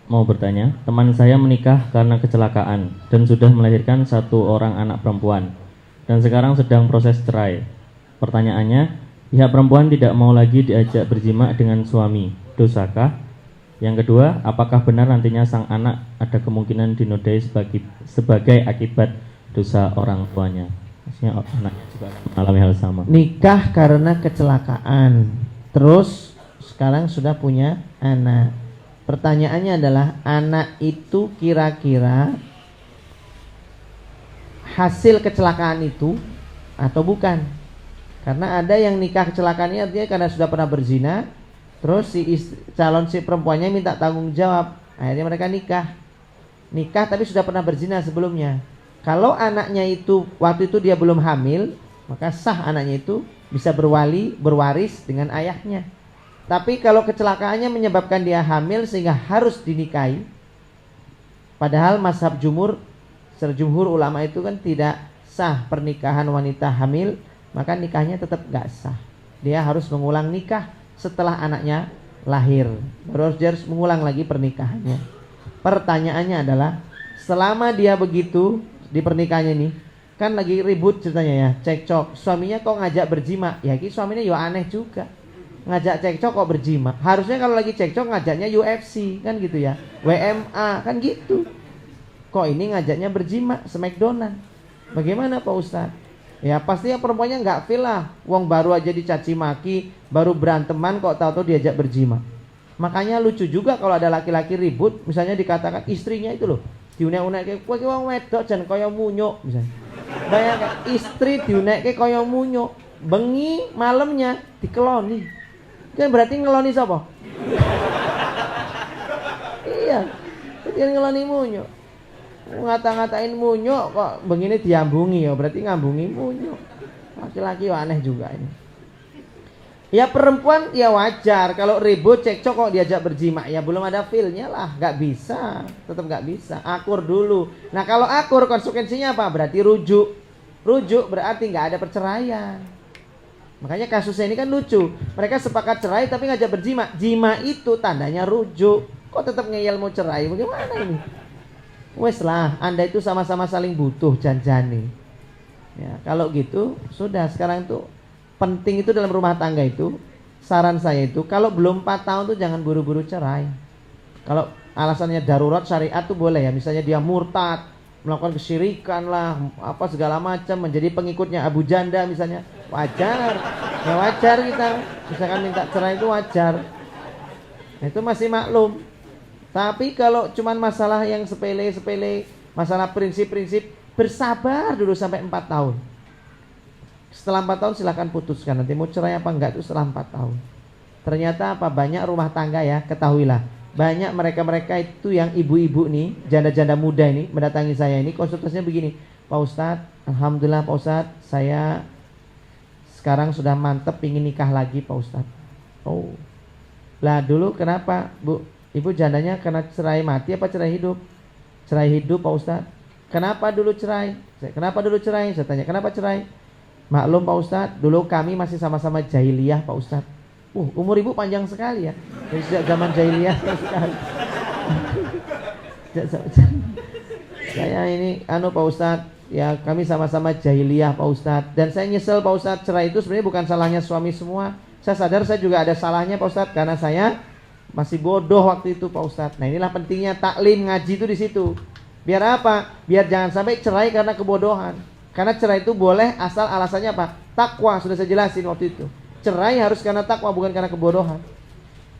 mau bertanya, teman saya menikah karena kecelakaan dan sudah melahirkan 1 orang anak perempuan dan sekarang sedang proses cerai. Pertanyaannya, pihak perempuan tidak mau lagi diajak berjima dengan suami, dosakah? Yang kedua, apakah benar nantinya sang anak ada kemungkinan dinodai sebagai akibat dosa orang tuanya? Maksudnya anaknya juga akan mengalami hal sama. Nikah karena kecelakaan, terus sekarang sudah punya anak. Pertanyaannya adalah, anak itu kira-kira hasil kecelakaan itu atau bukan? Karena ada yang nikah kecelakaannya artinya karena sudah pernah berzina, terus calon perempuannya minta tanggung jawab, akhirnya mereka nikah tapi sudah pernah berzina sebelumnya. Kalau anaknya itu waktu itu dia belum hamil, maka sah anaknya itu bisa berwaris dengan ayahnya. Tapi kalau kecelakaannya menyebabkan dia hamil sehingga harus dinikahi, padahal mazhab jumhur ulama itu kan tidak sah pernikahan wanita hamil, maka nikahnya tetap gak sah. Dia harus mengulang nikah setelah anaknya lahir, baru dia harus mengulang lagi pernikahannya. Pertanyaannya adalah, selama dia begitu di pernikahannya ini, kan lagi ribut ceritanya ya, cekcok, suaminya kok ngajak berjima, ya ini suaminya ya aneh juga, ngajak cekcok kok berjima. Harusnya kalau lagi cekcok ngajaknya UFC kan gitu ya, WMA kan gitu. Kok ini ngajaknya berjima, smackdownan. Bagaimana Pak Ustadz? Ya pasti yang perempuannya nggak feel lah, wong baru aja dicaci maki, baru beranteman kok tahu-tahu diajak berjima. Makanya lucu juga kalau ada laki-laki ribut, misalnya dikatakan istrinya itu loh, diunek-unek kayak kowe wong wedok jan kaya munyuk misalnya. Bayangkan istri diunekke kaya munyuk, bengi malamnya dikeloni. Kan berarti ngeloni sapa? Iya. Dia ngeloni munyuk. Ngata-ngatain munyuk kok begini diambungi ya, berarti ngambungi munyuk. Laki-laki aneh juga ini. Ya perempuan ya wajar kalau ribut cekcok kok diajak berjima, ya belum ada feel-nya lah, nggak bisa, tetap nggak bisa. Akur dulu. Nah kalau akur konsekuensinya apa? Berarti rujuk berarti nggak ada perceraian. Makanya kasusnya ini kan lucu. Mereka sepakat cerai tapi ngajak berjima. Jima itu tandanya rujuk. Kok tetap ngeyel mau cerai? Bagaimana ini? Wes lah, Anda itu sama-sama saling butuh janjani. Ya kalau gitu sudah, sekarang tuh penting itu dalam rumah tangga itu, saran saya itu kalau belum 4 tahun tuh jangan buru-buru cerai. Kalau alasannya darurat syariat tuh boleh ya, misalnya dia murtad, melakukan kesyirikan lah, apa segala macam, menjadi pengikutnya Abu Janda misalnya, wajar. Ya wajar kita, misalkan minta cerai itu wajar. Itu masih maklum. Tapi kalau cuman masalah yang sepele-sepele, masalah prinsip-prinsip, bersabar dulu sampai 4 tahun. Setelah 4 tahun silahkan putuskan, nanti mau cerai apa enggak itu setelah 4 tahun. Ternyata apa, banyak rumah tangga ya, ketahuilah, banyak mereka-mereka itu yang ibu-ibu nih, janda-janda muda ini mendatangi saya ini, konsultasinya begini, Pak Ustadz, alhamdulillah Pak Ustadz, saya sekarang sudah mantep ingin nikah lagi Pak Ustadz. Oh lah, dulu kenapa Bu? Ibu jandanya karena cerai mati apa cerai hidup? Cerai hidup Pak Ustadz. Kenapa dulu cerai? Saya tanya, kenapa cerai? Maklum Pak Ustadz, dulu kami masih sama-sama jahiliyah Pak Ustadz. Umur ibu panjang sekali ya, dari sejak zaman jahiliyah sekali. Saya ini Pak Ustadz, ya kami sama-sama jahiliyah Pak Ustadz. Dan saya nyesel Pak Ustadz, cerai itu sebenarnya bukan salahnya suami semua. Saya sadar saya juga ada salahnya Pak Ustadz, karena saya masih bodoh waktu itu Pak Ustadz. Nah inilah pentingnya taklim ngaji itu di situ. Biar apa? Biar jangan sampai cerai karena kebodohan. Karena cerai itu boleh asal alasannya apa? Takwa, sudah saya jelasin waktu itu. Cerai harus karena takwa, bukan karena kebodohan.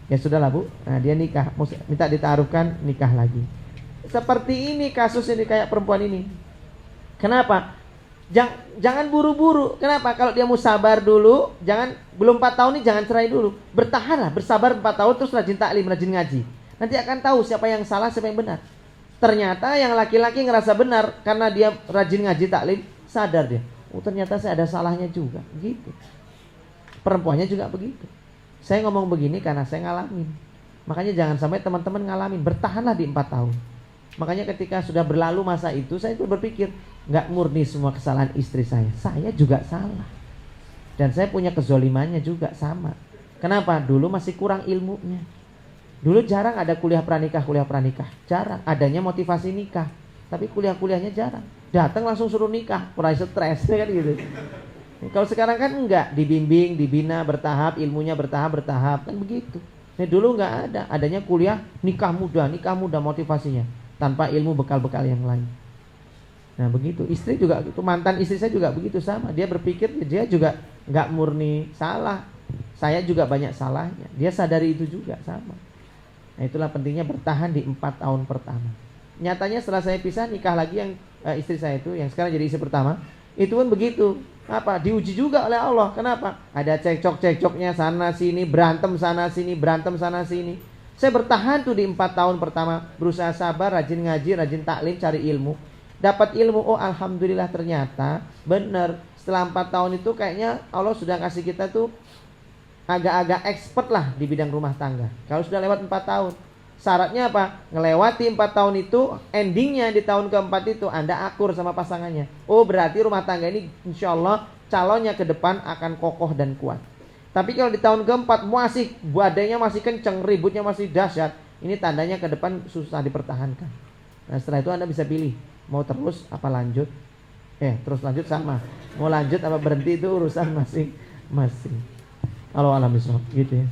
Ya sudahlah Bu, nah dia nikah, minta ditaruhkan, nikah lagi. Seperti ini kasus ini, kayak perempuan ini. Kenapa? Jangan buru-buru. Kenapa? Kalau dia mau sabar dulu, belum 4 tahun ini jangan cerai dulu. Bertahanlah, bersabar 4 tahun, terus rajin taklim, rajin ngaji. Nanti akan tahu siapa yang salah, siapa yang benar. Ternyata yang laki-laki ngerasa benar karena dia rajin ngaji taklim, sadar dia, ternyata saya ada salahnya juga, gitu. Perempuannya juga begitu. Saya ngomong begini karena saya ngalamin. Makanya jangan sampai teman-teman ngalamin. Bertahanlah di 4 tahun. Makanya ketika sudah berlalu masa itu, saya itu berpikir, nggak murni semua kesalahan istri saya juga salah. Dan saya punya kezolimannya juga sama. Kenapa? Dulu masih kurang ilmunya. Dulu jarang ada kuliah pranikah, jarang. Adanya motivasi nikah, tapi kuliah-kuliahnya jarang. Datang langsung suruh nikah, mulai stres kan gitu. Kalau sekarang kan enggak, dibimbing, dibina bertahap, ilmunya bertahap kan begitu. Nah, dulu enggak ada, adanya kuliah nikah muda motivasinya, tanpa ilmu bekal-bekal yang lain. Nah begitu, istri juga gitu, mantan istri saya juga begitu sama. Dia berpikir dia juga enggak murni salah, saya juga banyak salahnya. Dia sadari itu juga sama. Nah itulah pentingnya bertahan di 4 tahun pertama. Nyatanya setelah saya pisah, nikah lagi yang istri saya itu, yang sekarang jadi istri pertama, itu pun begitu. Apa? Diuji juga oleh Allah. Kenapa? Ada cekcok-cekcoknya sana sini, berantem sana sini. Saya bertahan tuh di 4 tahun pertama, berusaha sabar, rajin ngaji, rajin taklim, cari ilmu. Dapat ilmu, oh alhamdulillah ternyata benar. Setelah 4 tahun itu kayaknya Allah sudah kasih kita tuh agak-agak expert lah di bidang rumah tangga. Kalau sudah lewat 4 tahun, syaratnya apa? Ngelewati 4 tahun itu, endingnya di tahun keempat itu Anda akur sama pasangannya. Oh berarti rumah tangga ini insya Allah calonnya ke depan akan kokoh dan kuat. Tapi kalau di tahun keempat masih badainya masih kenceng, ributnya masih dahsyat, ini tandanya ke depan susah dipertahankan. Nah setelah itu Anda bisa pilih, mau terus apa lanjut. Terus lanjut sama, mau lanjut apa berhenti itu urusan masing-masing. Allah alam bisawab gitu ya.